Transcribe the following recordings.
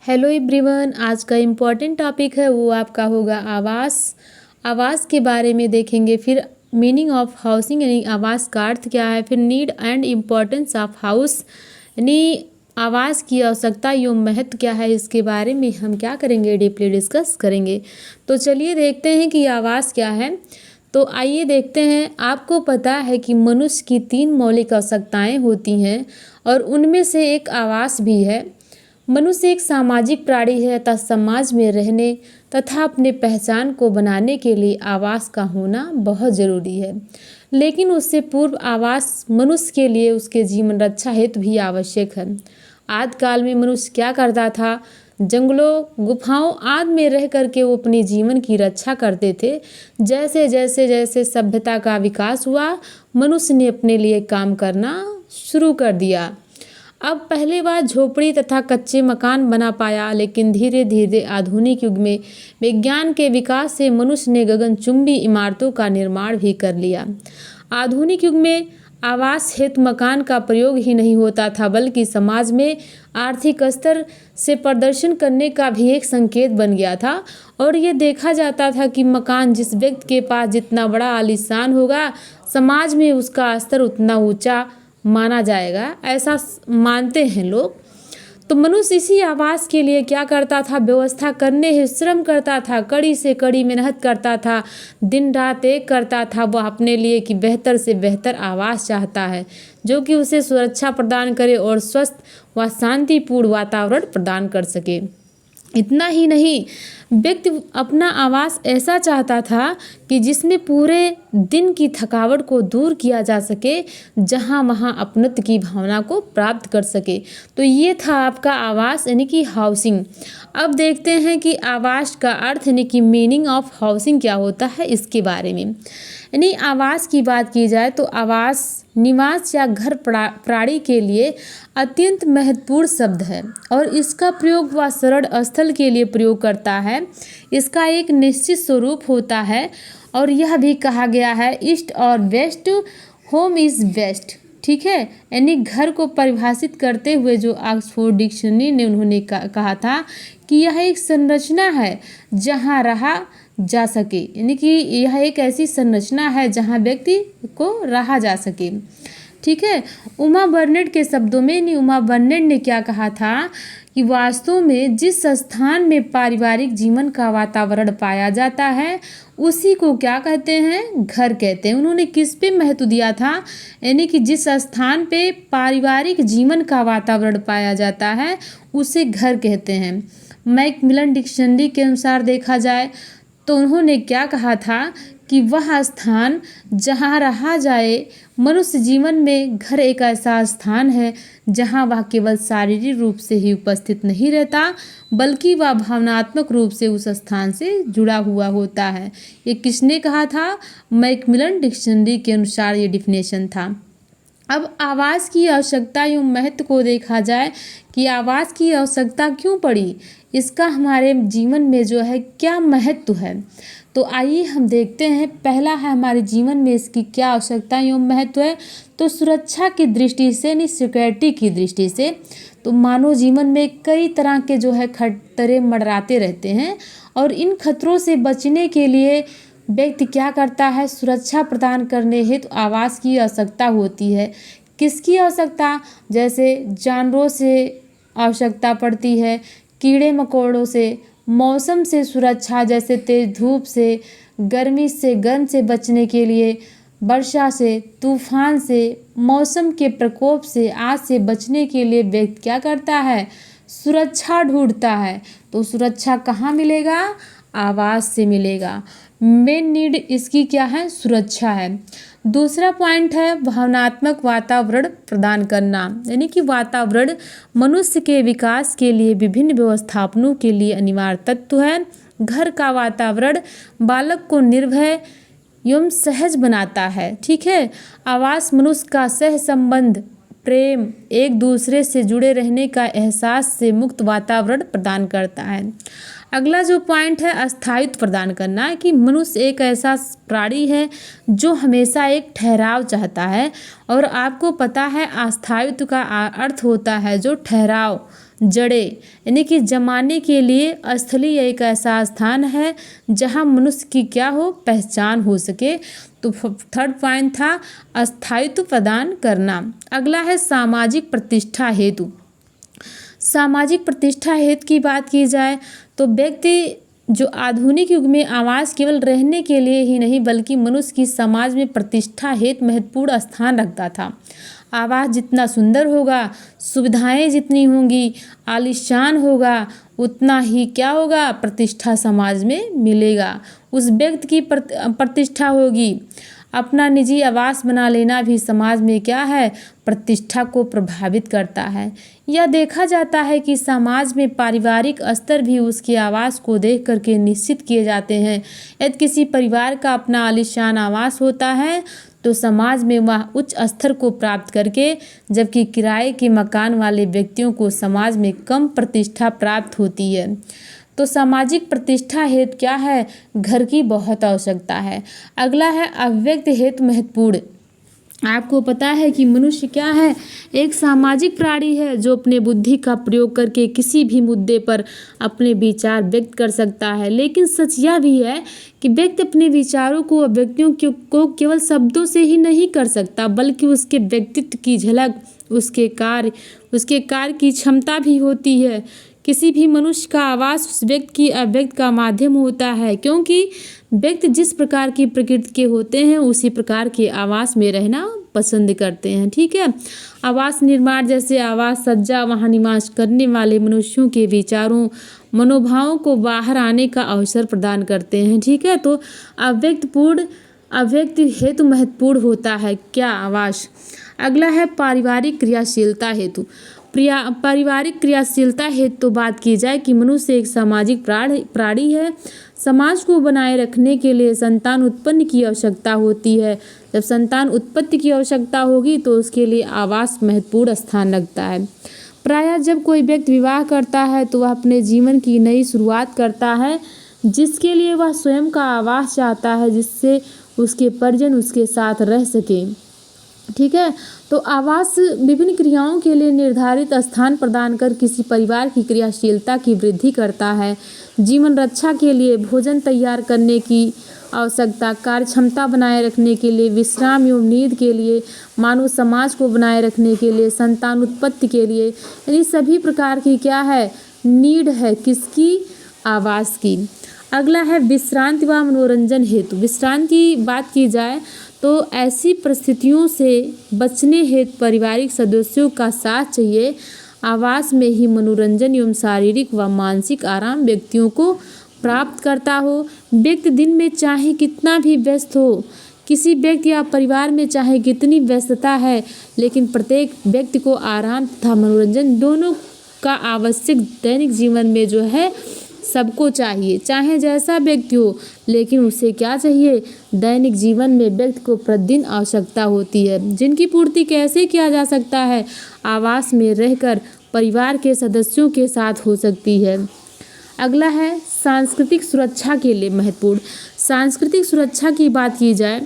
Hello everyone, आज का important topic है वो आपका होगा आवास। आवास के बारे में देखेंगे, फिर मीनिंग ऑफ हाउसिंग यानी आवास का अर्थ क्या है, फिर need and importance of house यानी आवास की आवश्यकता एवं महत्व क्या है, इसके बारे में हम क्या करेंगे, डीपली डिस्कस करेंगे। तो चलिए देखते हैं कि आवास क्या है। तो आइए देखते हैं। आपको पता है कि मनुष्य की 3 मौलिक आवश्यकताएं होती हैं और उनमें से एक आवास भी है। मनुष्य एक सामाजिक प्राणी है तथा समाज में रहने तथा अपने पहचान को बनाने के लिए आवास का होना बहुत ज़रूरी है। लेकिन उससे पूर्व आवास मनुष्य के लिए उसके जीवन रक्षा हेतु भी आवश्यक है। आदिकाल में मनुष्य क्या करता था? जंगलों, गुफाओं आदि में रह करके वो अपने जीवन की रक्षा करते थे। जैसे जैसे जैसे सभ्यता का विकास हुआ, मनुष्य ने अपने लिए काम करना शुरू कर दिया। अब पहले बार झोपड़ी तथा कच्चे मकान बना पाया, लेकिन धीरे धीरे आधुनिक युग में विज्ञान के विकास से मनुष्य ने गगनचुंबी इमारतों का निर्माण भी कर लिया। आधुनिक युग में आवास हेतु मकान का प्रयोग ही नहीं होता था, बल्कि समाज में आर्थिक स्तर से प्रदर्शन करने का भी एक संकेत बन गया था। और ये देखा जाता था कि मकान जिस व्यक्ति के पास जितना बड़ा आलीशान होगा, समाज में उसका स्तर उतना ऊंचा माना जाएगा, ऐसा मानते हैं लोग। तो मनुष्य इसी आवास के लिए क्या करता था? व्यवस्था करने हेतु श्रम करता था, कड़ी से कड़ी मेहनत करता था, दिन रात एक करता था। वह अपने लिए कि बेहतर से बेहतर आवास चाहता है जो कि उसे सुरक्षा प्रदान करे और स्वस्थ व शांतिपूर्ण वातावरण प्रदान कर सके। इतना ही नहीं, व्यक्ति अपना आवास ऐसा चाहता था कि जिसमें पूरे दिन की थकावट को दूर किया जा सके, जहां वहां अपनत्व की भावना को प्राप्त कर सके। तो ये था आपका आवास यानी कि हाउसिंग। अब देखते हैं कि आवास का अर्थ यानी कि मीनिंग ऑफ हाउसिंग क्या होता है, इसके बारे में। यानी आवास की बात की जाए तो आवास निवास या घर प्राणी के लिए अत्यंत महत्वपूर्ण शब्द है और इसका प्रयोग वह शरण स्थल के लिए प्रयोग करता है। इसका एक निश्चित स्वरूप होता है और यह भी कहा गया है ईस्ट और वेस्ट, होम इज़ बेस्ट। ठीक है, यानी घर को परिभाषित करते हुए जो ऑक्सफोर्ड डिक्शनरी ने उन्होंने कहा था कि यह एक संरचना है जहाँ रहा जा सके, यानी कि यह एक ऐसी संरचना है जहाँ व्यक्ति को रहा जा सके। ठीक है, उमा बर्नेट के शब्दों में नहीं, उमा बर्नेट ने क्या कहा था कि वास्तव में जिस स्थान में पारिवारिक जीवन का वातावरण पाया जाता है उसी को क्या कहते हैं? घर कहते हैं। उन्होंने किस पे महत्व दिया था? यानी कि जिस स्थान पे पारिवारिक जीवन का वातावरण पाया जाता है उसे घर कहते हैं। मैकमिलन डिक्शनरी के अनुसार देखा जाए तो उन्होंने क्या कहा था कि वह स्थान जहाँ रहा जाए, मनुष्य जीवन में घर एक ऐसा स्थान है जहाँ वह केवल शारीरिक रूप से ही उपस्थित नहीं रहता, बल्कि वह भावनात्मक रूप से उस स्थान से जुड़ा हुआ होता है। ये किसने कहा था? मैकमिलन डिक्शनरी के अनुसार ये डिफिनेशन था। अब आवास की आवश्यकता एवं महत्व को देखा जाए कि आवास की आवश्यकता क्यों पड़ी, इसका हमारे जीवन में जो है क्या महत्व है। तो आइए हम देखते हैं। पहला है हमारे जीवन में इसकी क्या आवश्यकता एवं महत्व है। तो सुरक्षा की दृष्टि से यानी सिक्योरिटी की दृष्टि से तो मानव जीवन में कई तरह के जो है खतरे मंडराते रहते हैं और इन खतरों से बचने के लिए व्यक्ति क्या करता है? सुरक्षा प्रदान करने हेतु आवास की आवश्यकता होती है। किसकी आवश्यकता? जैसे जानवरों से आवश्यकता पड़ती है, कीड़े मकोड़ों से, मौसम से सुरक्षा जैसे तेज धूप से, गर्मी से गर्म से बचने के लिए, वर्षा से, तूफान से, मौसम के प्रकोप से, आग से बचने के लिए व्यक्ति क्या करता है? सुरक्षा ढूंढता है। तो सुरक्षा कहाँ मिलेगा? आवास से मिलेगा। मेन नीड इसकी क्या है? सुरक्षा है। दूसरा पॉइंट है भावनात्मक वातावरण प्रदान करना, यानी कि वातावरण मनुष्य के विकास के लिए विभिन्न व्यवस्थापनों के लिए अनिवार्य तत्व है। घर का वातावरण बालक को निर्भय एवं सहज बनाता है। ठीक है, आवास मनुष्य का सह संबंध, प्रेम, एक दूसरे से जुड़े रहने का एहसास से मुक्त वातावरण प्रदान करता है। अगला जो पॉइंट है अस्थायित्व प्रदान करना है कि मनुष्य एक ऐसा प्राणी है जो हमेशा एक ठहराव चाहता है और आपको पता है अस्थायित्व का अर्थ होता है जो ठहराव, जड़े यानी कि जमाने के लिए स्थलीय एक ऐसा स्थान है जहाँ मनुष्य की क्या हो, पहचान हो सके। तो थर्ड पॉइंट था अस्थायित्व प्रदान करना। अगला है सामाजिक प्रतिष्ठा हेतु। सामाजिक प्रतिष्ठा हेतु की बात की जाए तो व्यक्ति जो आधुनिक युग में आवास केवल रहने के लिए ही नहीं बल्कि मनुष्य की समाज में प्रतिष्ठा हेतु महत्वपूर्ण स्थान रखता था। आवास जितना सुंदर होगा, सुविधाएं जितनी होंगी, आलीशान होगा, उतना ही क्या होगा, प्रतिष्ठा समाज में मिलेगा, उस व्यक्ति की प्रतिष्ठा होगी। अपना निजी आवास बना लेना भी समाज में क्या है, प्रतिष्ठा को प्रभावित करता है। यह देखा जाता है कि समाज में पारिवारिक स्तर भी उसके आवास को देख करके निश्चित किए जाते हैं। यदि किसी परिवार का अपना आलीशान आवास होता है तो समाज में वह उच्च स्तर को प्राप्त करके, जबकि किराए के मकान वाले व्यक्तियों को समाज में कम प्रतिष्ठा प्राप्त होती है। तो सामाजिक प्रतिष्ठा हेतु क्या है, घर की बहुत आवश्यकता है। अगला है अव्यक्त हेतु महत्वपूर्ण। आपको पता है कि मनुष्य क्या है, एक सामाजिक प्राणी है जो अपने बुद्धि का प्रयोग करके किसी भी मुद्दे पर अपने विचार व्यक्त कर सकता है। लेकिन सच यह भी है कि व्यक्ति अपने विचारों को व्यक्तियों को केवल शब्दों से ही नहीं कर सकता बल्कि उसके व्यक्तित्व की झलक, उसके कार्य की क्षमता भी होती है। किसी भी मनुष्य का आवास उस व्यक्ति की अभिव्यक्ति का माध्यम होता है, क्योंकि व्यक्ति जिस प्रकार की प्रकृति के होते हैं उसी प्रकार के आवास में रहना पसंद करते हैं। ठीक है, आवास निर्माण जैसे आवास सज्जा वहाँ निवास करने वाले मनुष्यों के विचारों, मनोभावों को बाहर आने का अवसर प्रदान करते हैं। ठीक है, तो अव्यक्त हेतु महत्वपूर्ण होता है क्या, आवास। अगला है पारिवारिक क्रियाशीलता हेतु। पारिवारिक क्रियाशीलता हेतु तो बात की जाए कि मनुष्य एक सामाजिक प्राणी है। समाज को बनाए रखने के लिए संतान उत्पन्न की आवश्यकता होती है। जब संतान उत्पत्ति की आवश्यकता होगी तो उसके लिए आवास महत्वपूर्ण स्थान रखता है। प्रायः जब कोई व्यक्ति विवाह करता है तो वह अपने जीवन की नई शुरुआत करता है, जिसके लिए वह स्वयं का आवास चाहता है, जिससे उसके परिजन उसके साथ रह सके। ठीक है, तो आवास विभिन्न क्रियाओं के लिए निर्धारित स्थान प्रदान कर किसी परिवार की क्रियाशीलता की वृद्धि करता है। जीवन रक्षा के लिए, भोजन तैयार करने की आवश्यकता, कार्य क्षमता बनाए रखने के लिए, विश्राम एवं नींद के लिए, मानव समाज को बनाए रखने के लिए, संतान उत्पत्ति के लिए, यानी सभी प्रकार की क्या है, नीड है किसकी, आवास की। अगला है विश्रांति व मनोरंजन हेतु। विश्रांति की बात की जाए तो ऐसी परिस्थितियों से बचने हेतु पारिवारिक सदस्यों का साथ चाहिए। आवास में ही मनोरंजन एवं शारीरिक व मानसिक आराम व्यक्तियों को प्राप्त करता हो। व्यक्ति दिन में चाहे कितना भी व्यस्त हो, किसी व्यक्ति या परिवार में चाहे कितनी व्यस्तता है, लेकिन प्रत्येक व्यक्ति को आराम तथा मनोरंजन दोनों का आवश्यक दैनिक जीवन में जो है सबको चाहिए, चाहे जैसा व्यक्ति हो, लेकिन उसे क्या चाहिए, दैनिक जीवन में व्यक्ति को प्रतिदिन आवश्यकता होती है, जिनकी पूर्ति कैसे किया जा सकता है, आवास में रहकर परिवार के सदस्यों के साथ हो सकती है। अगला है सांस्कृतिक सुरक्षा के लिए महत्वपूर्ण। सांस्कृतिक सुरक्षा की बात की जाए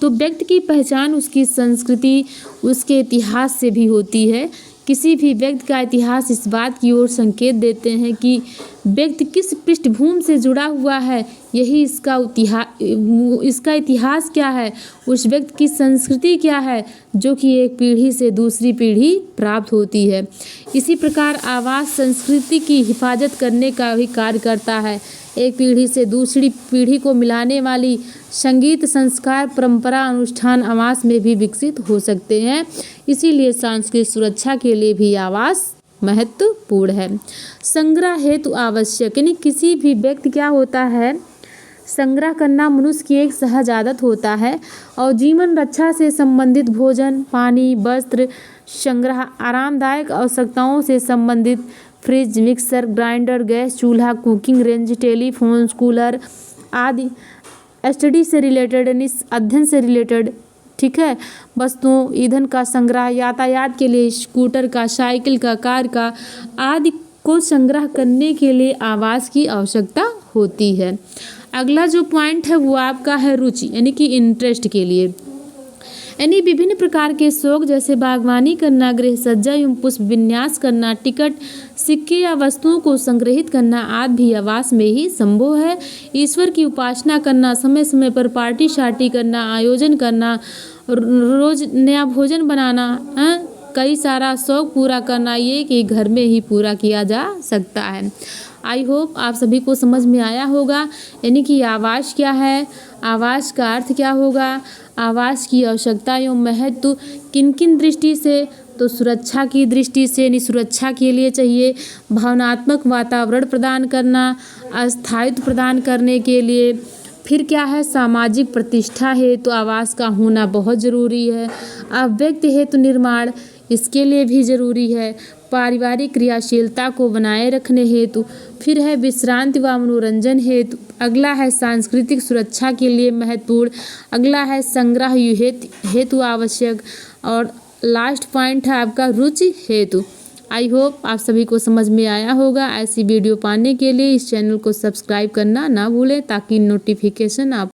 तो व्यक्ति की पहचान उसकी संस्कृति, उसके इतिहास से भी होती है। किसी भी व्यक्ति का इतिहास इस बात की ओर संकेत देते हैं कि व्यक्ति किस पृष्ठभूमि से जुड़ा हुआ है, यही इसका इतिहास क्या है, उस व्यक्ति की संस्कृति क्या है, जो कि एक पीढ़ी से दूसरी पीढ़ी प्राप्त होती है। इसी प्रकार आवास संस्कृति की हिफाजत करने का भी कार्य करता है। एक पीढ़ी से दूसरी पीढ़ी को मिलाने वाली संगीत, संस्कार, परंपरा, अनुष्ठान आवास में भी विकसित हो सकते हैं। इसीलिए सांस्कृतिक सुरक्षा के लिए भी आवास महत्वपूर्ण है। संग्रह हेतु आवश्यक, यानी किसी भी व्यक्ति क्या होता है, संग्रह करना मनुष्य की एक सहज आदत होता है और जीवन रक्षा से संबंधित भोजन, पानी, वस्त्र संग्रह, आरामदायक आवश्यकताओं से संबंधित फ्रिज, मिक्सर ग्राइंडर, गैस चूल्हा, कुकिंग रेंज, टेलीफोन, कूलर आदि स्टडी से रिलेटेड यानी अध्ययन से रिलेटेड, ठीक है, वस्तुओं, ईंधन का संग्रह, यातायात के लिए स्कूटर का, साइकिल का, कार का आदि को संग्रह करने के लिए आवास की आवश्यकता होती है। अगला जो पॉइंट है वो आपका है रुचि, यानी कि इंटरेस्ट के लिए। यानी विभिन्न प्रकार के शौक जैसे बागवानी करना, गृह सज्जा एवं पुष्प विन्यास करना, टिकट, सिक्के या वस्तुओं को संग्रहित करना आदि भी आवास में ही संभव है। ईश्वर की उपासना करना, समय समय पर पार्टी शार्टी करना, आयोजन करना, रोज नया भोजन बनाना, कई सारा शौक पूरा करना, ये कि घर में ही पूरा किया जा सकता है। आई होप आप सभी को समझ में आया होगा। यानी कि आवास क्या है, आवास का अर्थ क्या होगा, आवास की आवश्यकता एवं महत्व किन किन दृष्टि से, तो सुरक्षा की दृष्टि से, यानी सुरक्षा के लिए चाहिए, भावनात्मक वातावरण प्रदान करना, अस्थायित्व प्रदान करने के लिए, फिर क्या है, सामाजिक प्रतिष्ठा हेतु आवास का होना बहुत ज़रूरी है, अव्यक्त हेतु निर्माण इसके लिए भी ज़रूरी है, पारिवारिक क्रियाशीलता को बनाए रखने हेतु, फिर है विश्रांति व मनोरंजन हेतु, अगला है सांस्कृतिक सुरक्षा के लिए महत्वपूर्ण, अगला है संग्रह हेतु आवश्यक, और लास्ट पॉइंट है आपका रुचि हेतु। आई होप आप सभी को समझ में आया होगा। ऐसी वीडियो पाने के लिए इस चैनल को सब्सक्राइब करना ना भूलें ताकि नोटिफिकेशन आप